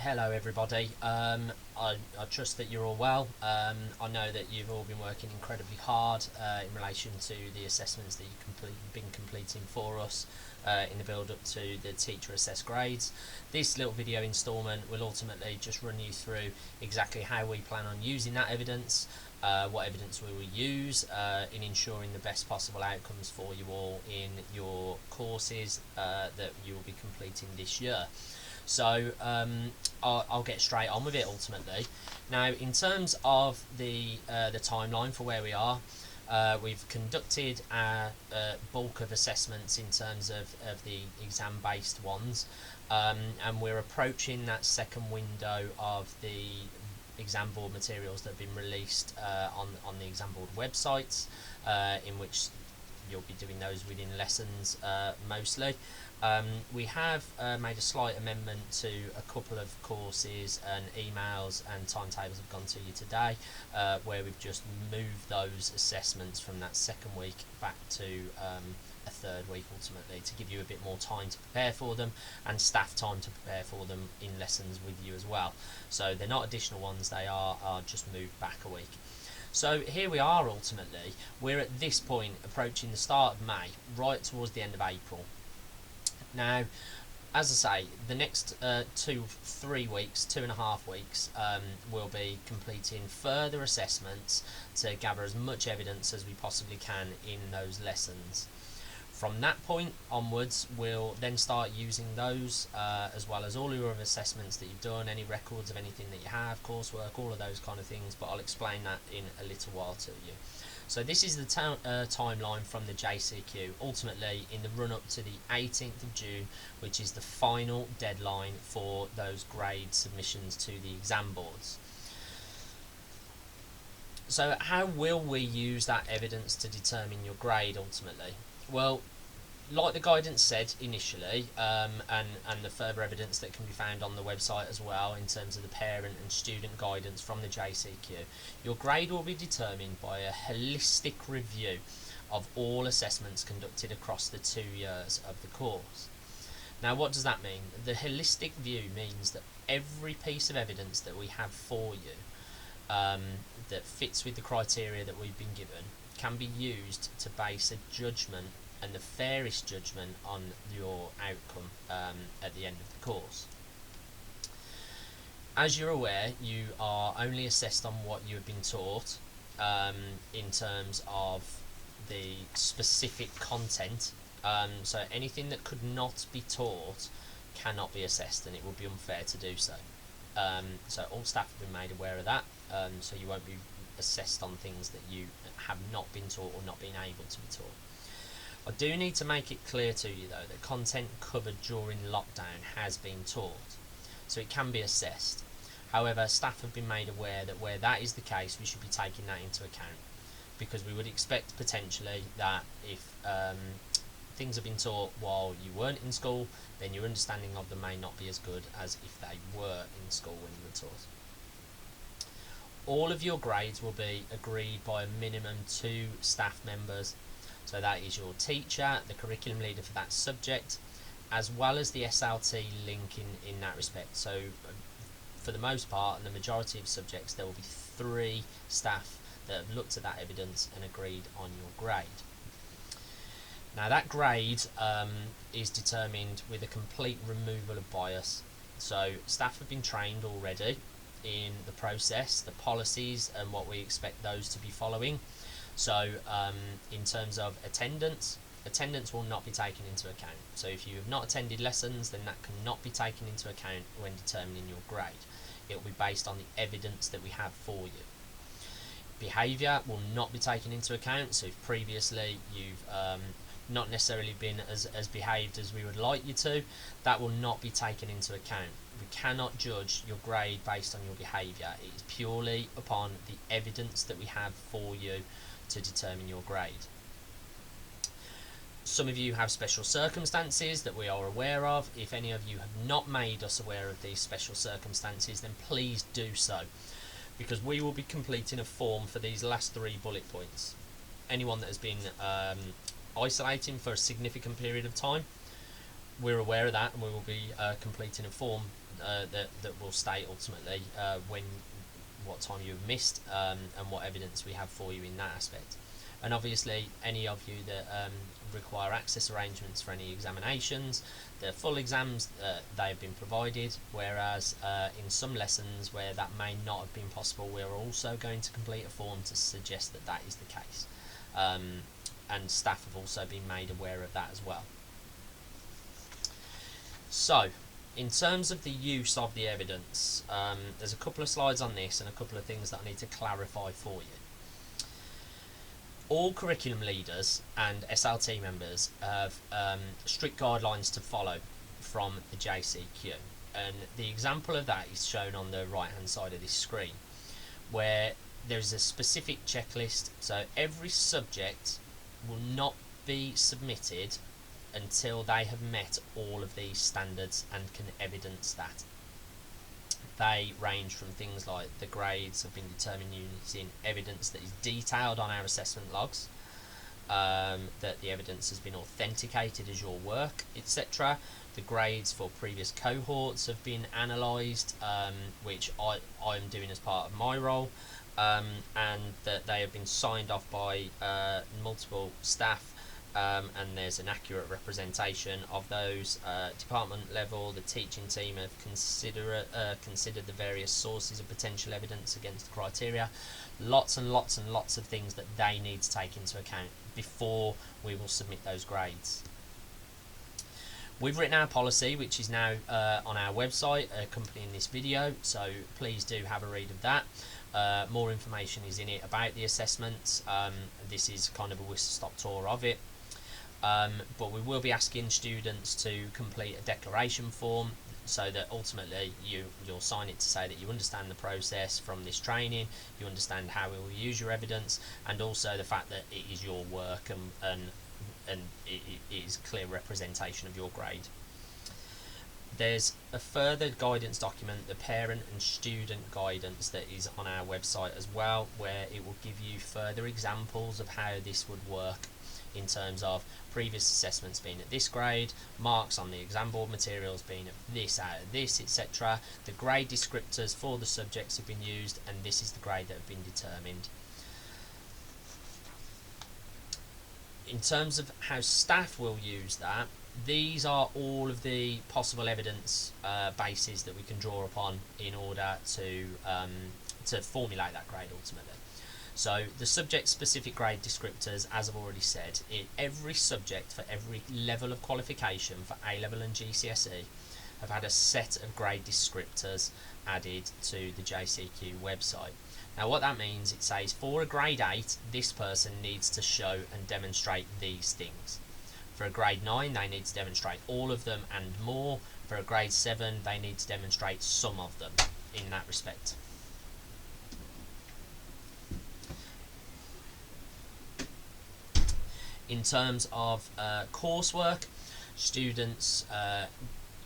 Hello everybody, I trust that you're all well. I know that you've all been working incredibly hard in relation to the assessments that you've been completing for us in the build up to the teacher assessed grades. This little video instalment will ultimately just run you through exactly how we plan on using that evidence, what evidence we will use in ensuring the best possible outcomes for you all in your courses that you will be completing this year. So I'll get straight on with it ultimately. Now, in terms of the timeline for where we are, we've conducted our bulk of assessments in terms of the exam-based ones, and we're approaching that second window of the exam board materials that have been released on the exam board websites, in which you'll be doing those within lessons mostly. We have made a slight amendment to a couple of courses, and emails and timetables have gone to you today, where we've just moved those assessments from that second week back to a third week ultimately, to give you a bit more time to prepare for them and staff time to prepare for them in lessons with you as well. So they're not additional ones, they are just moved back a week. So here we are ultimately. We're at this point approaching the start of May, right towards the end of April. Now, as I say, the next 2-3 weeks, 2.5 weeks, we'll be completing further assessments to gather as much evidence as we possibly can in those lessons. From that point onwards, we'll then start using those as well as all your other assessments that you've done, any records of anything that you have, coursework, all of those kind of things, but I'll explain that in a little while to you. So this is the timeline from the JCQ, ultimately in the run-up to the 18th of June, which is the final deadline for those grade submissions to the exam boards. So how will we use that evidence to determine your grade ultimately? Well, like the guidance said initially, and the further evidence that can be found on the website as well in terms of the parent and student guidance from the JCQ, your grade will be determined by a holistic review of all assessments conducted across the 2 years of the course. Now, what does that mean? The holistic view means that every piece of evidence that we have for you that fits with the criteria that we've been given can be used to base a judgment and the fairest judgment on your outcome at the end of the course. As you're aware, you are only assessed on what you have been taught in terms of the specific content, so anything that could not be taught cannot be assessed, and it would be unfair to do so. So all staff have been made aware of that, so you won't be assessed on things that you have not been taught or not been able to be taught. I do need to make it clear to you though that content covered during lockdown has been taught, so it can be assessed. However, staff have been made aware that where that is the case, we should be taking that into account, because we would expect potentially that if things have been taught while you weren't in school, then your understanding of them may not be as good as if they were in school when you were taught. All of your grades will be agreed by a minimum 2 staff members. So that is your teacher, the curriculum leader for that subject, as well as the SLT link in that respect. So for the most part, and the majority of subjects, there will be 3 staff that have looked at that evidence and agreed on your grade. Now that grade is determined with a complete removal of bias. So staff have been trained already in the process, the policies, and what we expect those to be following. So in terms of attendance will not be taken into account. So if you have not attended lessons, then that cannot be taken into account when determining your grade. It will be based on the evidence that we have for you. Behaviour will not be taken into account. So if previously you've not necessarily been as behaved as we would like you to, that will not be taken into account. We cannot judge your grade based on your behaviour. It is purely upon the evidence that we have for you to determine your grade. Some of you have special circumstances that we are aware of. If any of you have not made us aware of these special circumstances, then please do so, because we will be completing a form for these last 3 bullet points. Anyone that has been isolating for a significant period of time, we're aware of that, and we will be completing a form that will state ultimately what time you've missed, and what evidence we have for you in that aspect. And obviously, any of you that require access arrangements for any examinations, the full exams, they've been provided, whereas in some lessons where that may not have been possible, we're also going to complete a form to suggest that that is the case. And staff have also been made aware of that as well. So, in terms of the use of the evidence, there's a couple of slides on this and a couple of things that I need to clarify for you. All curriculum leaders and SLT members have strict guidelines to follow from the JCQ, and the example of that is shown on the right hand side of this screen, where there's a specific checklist. So every subject will not be submitted until they have met all of these standards and can evidence that. They range from things like the grades have been determined using evidence that is detailed on our assessment logs, that the evidence has been authenticated as your work, etc. The grades for previous cohorts have been analysed, which I'm doing as part of my role, and that they have been signed off by multiple staff, and there's an accurate representation of those. Department level, the teaching team have considered the various sources of potential evidence against the criteria. Lots and lots and lots of things that they need to take into account before we will submit those grades. We've written our policy, which is now on our website accompanying this video, so please do have a read of that. More information is in it about the assessments. This is kind of a whistle-stop tour of it. But we will be asking students to complete a declaration form, so that ultimately you'll sign it to say that you understand the process from this training, you understand how we will use your evidence, and also the fact that it is your work and it is clear representation of your grade. There's a further guidance document, the parent and student guidance, that is on our website as well, where it will give you further examples of how this would work in terms of previous assessments being at this grade, marks on the exam board materials being at this out of this, etc. The grade descriptors for the subjects have been used, and this is the grade that have been determined. In terms of how staff will use that, these are all of the possible evidence bases that we can draw upon in order to formulate that grade ultimately. So the subject-specific grade descriptors, as I've already said, in every subject for every level of qualification for A-level and GCSE have had a set of grade descriptors added to the JCQ website. Now what that means, it says for a grade 8, this person needs to show and demonstrate these things. For a grade 9, they need to demonstrate all of them and more. For a grade 7, they need to demonstrate some of them in that respect. In terms of coursework, students'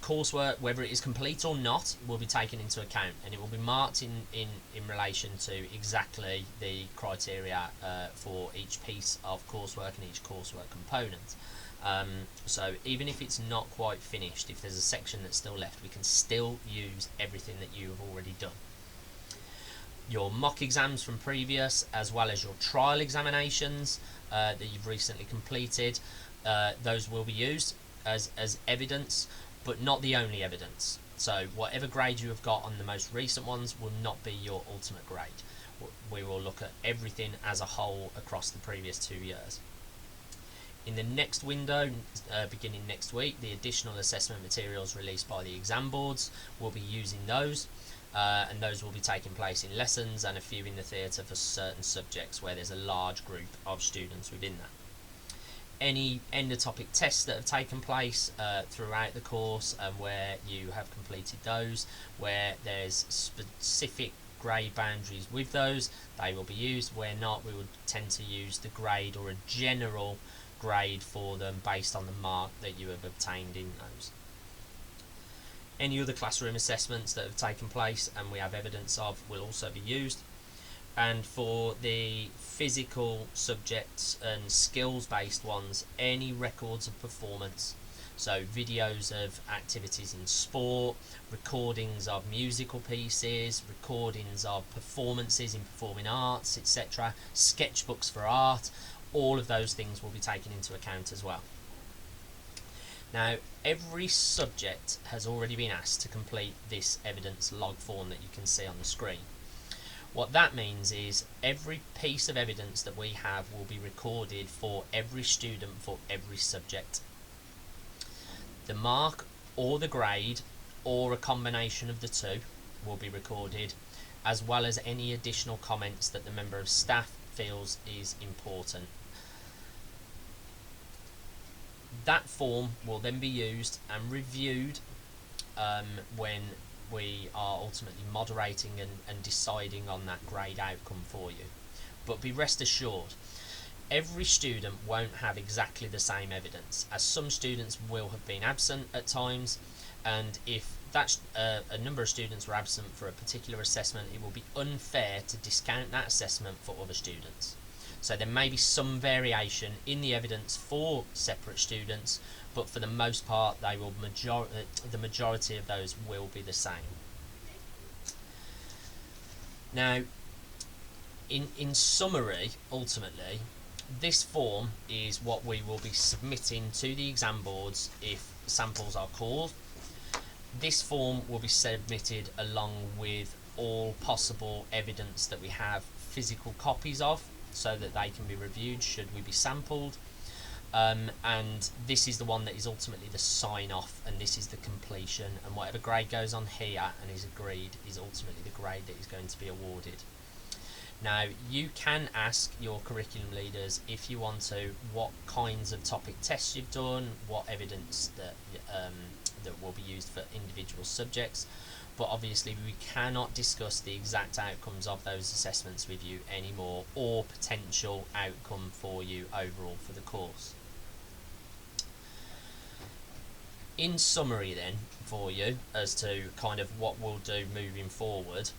coursework, whether it is complete or not, will be taken into account, and it will be marked in relation to exactly the criteria for each piece of coursework and each coursework component. So even if it's not quite finished, if there's a section that's still left, we can still use everything that you have already done. Your mock exams from previous, as well as your trial examinations that you've recently completed, those will be used as evidence, but not the only evidence. So whatever grade you have got on the most recent ones will not be your ultimate grade. We will look at everything as a whole across the previous 2 years. In the next window, beginning next week, the additional assessment materials released by the exam boards, will be using those. And those will be taking place in lessons and a few in the theatre for certain subjects where there's a large group of students within that. Any end-of-topic tests that have taken place throughout the course and where you have completed those, where there's specific grade boundaries with those, they will be used. Where not, we would tend to use the grade or a general grade for them based on the mark that you have obtained in those. Any other classroom assessments that have taken place and we have evidence of will also be used. And for the physical subjects and skills based ones, any records of performance So videos of activities in sport, recordings of musical pieces, recordings of performances in performing arts, etc., sketchbooks for art, all of those things will be taken into account as well. Now, every subject has already been asked to complete this evidence log form that you can see on the screen. What that means is every piece of evidence that we have will be recorded for every student for every subject. The mark or the grade or a combination of the two will be recorded, as well as any additional comments that the member of staff feels is important. That form will then be used and reviewed when we are ultimately moderating and deciding on that grade outcome for you. But be rest assured, every student won't have exactly the same evidence, as some students will have been absent at times, and if that's a number of students were absent for a particular assessment, it will be unfair to discount that assessment for other students. So there may be some variation in the evidence for separate students, but for the most part, they will the majority of those will be the same. Now, in summary, ultimately, this form is what we will be submitting to the exam boards if samples are called. This form will be submitted along with all possible evidence that we have physical copies of, so that they can be reviewed should we be sampled, and this is the one that is ultimately the sign off, and this is the completion, and whatever grade goes on here and is agreed is ultimately the grade that is going to be awarded. Now, you can ask your curriculum leaders, if you want to, what kinds of topic tests you've done, what evidence that that will be used for individual subjects, but obviously we cannot discuss the exact outcomes of those assessments with you anymore, or potential outcome for you overall for the course. In summary then, for you, as to kind of what we'll do moving forward,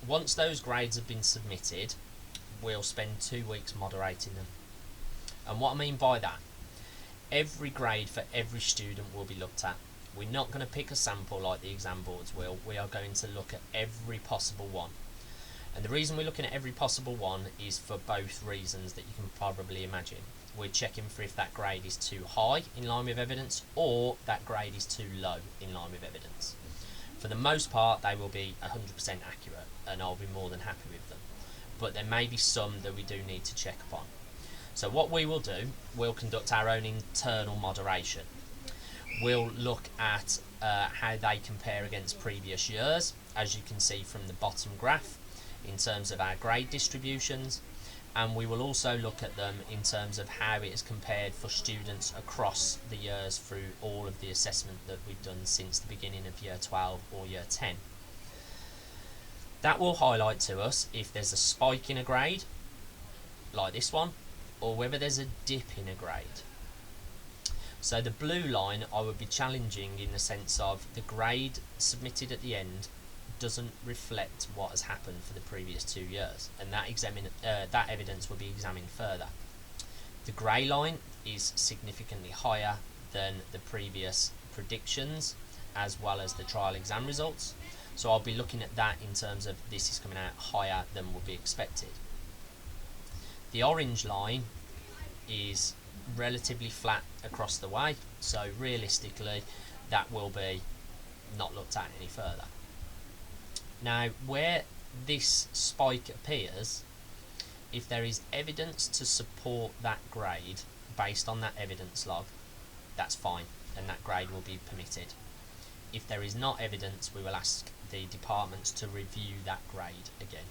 once those grades have been submitted, we'll spend 2 weeks moderating them. And what I mean by that, every grade for every student will be looked at. We're not going to pick a sample like the exam boards will. We are going to look at every possible one. And the reason we're looking at every possible one is for both reasons that you can probably imagine. We're checking for if that grade is too high in line with evidence, or that grade is too low in line with evidence. For the most part, they will be 100% accurate, and I'll be more than happy with them. But there may be some that we do need to check upon. So what we will do, we'll conduct our own internal moderation. We'll look at how they compare against previous years, as you can see from the bottom graph, in terms of our grade distributions, and we will also look at them in terms of how it is compared for students across the years through all of the assessment that we've done since the beginning of year 12 or year 10. That will highlight to us if there's a spike in a grade, like this one, or whether there's a dip in a grade. So the blue line I would be challenging in the sense of the grade submitted at the end doesn't reflect what has happened for the previous 2 years, and that evidence will be examined further. The grey line is significantly higher than the previous predictions, as well as the trial exam results, so I'll be looking at that in terms of this is coming out higher than would be expected. The orange line is relatively flat across the way, so realistically that will be not looked at any further. Now, where this spike appears, if there is evidence to support that grade based on that evidence log, that's fine, and that grade will be permitted. If there is not evidence, we will ask the departments to review that grade again.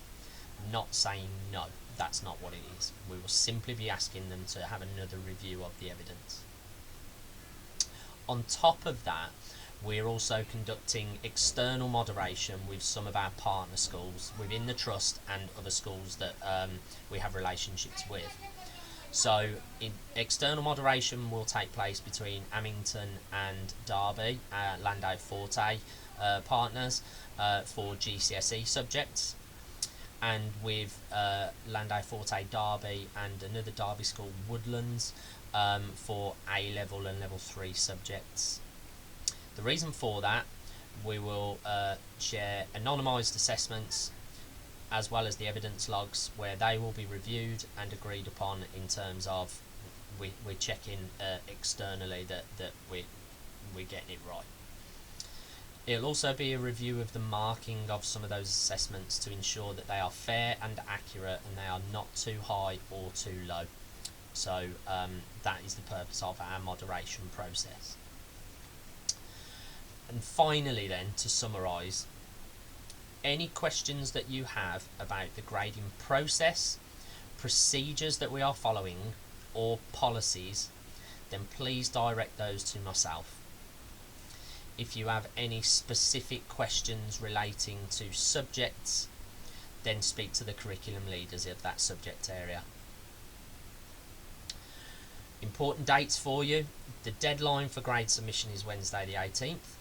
Not saying no, that's not what it is. We will simply be asking them to have another review of the evidence. On top of that, we're also conducting external moderation with some of our partner schools within the trust and other schools that we have relationships with. So external moderation will take place between Amington and Derby, Landau Forte partners for GCSE subjects, and with Landau Forte Derby and another Derby school, Woodlands, for A level and level 3 subjects. The reason for that, we will share anonymised assessments as well as the evidence logs, where they will be reviewed and agreed upon in terms of we're checking externally that we're getting it right. It'll also be a review of the marking of some of those assessments to ensure that they are fair and accurate and they are not too high or too low. So that is the purpose of our moderation process. And finally then, to summarise, any questions that you have about the grading process, procedures that we are following, or policies, then please direct those to myself. If you have any specific questions relating to subjects, then speak to the curriculum leaders of that subject area. Important dates for you. The deadline for grade submission is Wednesday the 18th.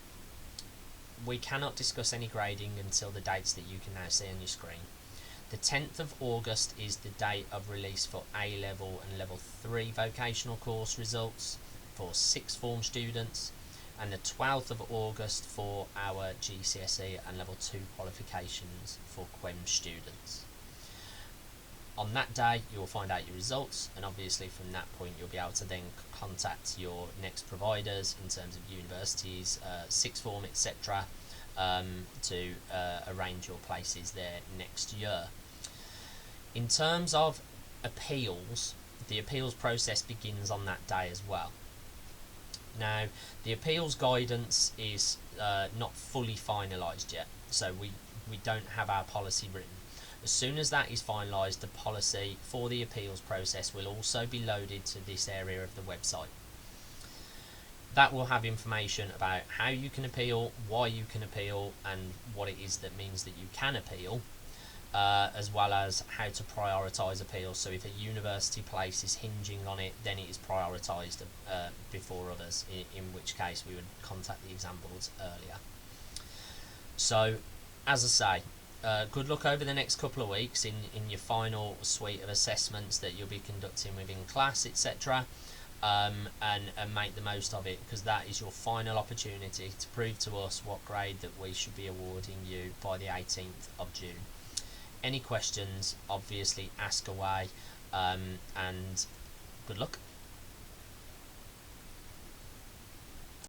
We cannot discuss any grading until the dates that you can now see on your screen. The 10th of August is the date of release for A level and level 3 vocational course results for 6th form students, and the 12th of August for our GCSE and level 2 qualifications for QEMS students. On that day you will find out your results, and obviously from that point you'll be able to then contact your next providers in terms of universities, 6th form, etc., to arrange your places there next year. In terms of appeals, the appeals process begins on that day as well. Now, the appeals guidance is not fully finalised yet, so we don't have our policy written. As soon as that is finalised, the policy for the appeals process will also be loaded to this area of the website. That will have information about how you can appeal, why you can appeal, and what it is that means that you can appeal, as well as how to prioritise appeals. So if a university place is hinging on it, then it is prioritised before others, in which case we would contact the exam boards earlier. So, as I say, good luck over the next couple of weeks in your final suite of assessments that you'll be conducting within class, etc., and make the most of it, because that is your final opportunity to prove to us what grade that we should be awarding you by the 18th of June. Any questions, obviously ask away, and good luck.